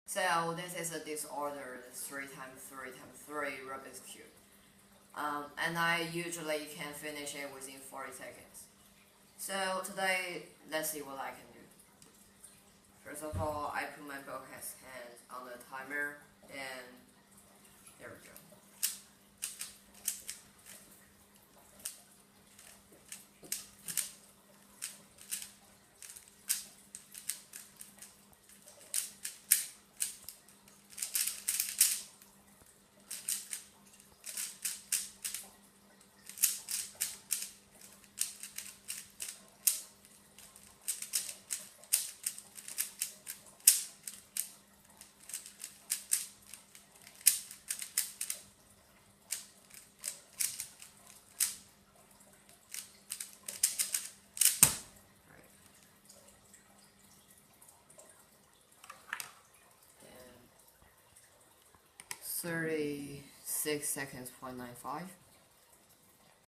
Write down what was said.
So this is a disordered 3 times 3 times 3 Rubik's Cube. And I usually can finish it within 40 seconds. So today, let's see what I can do. First of all, I put my both hands on the timer, and there we go. And 36 seconds, 0.95.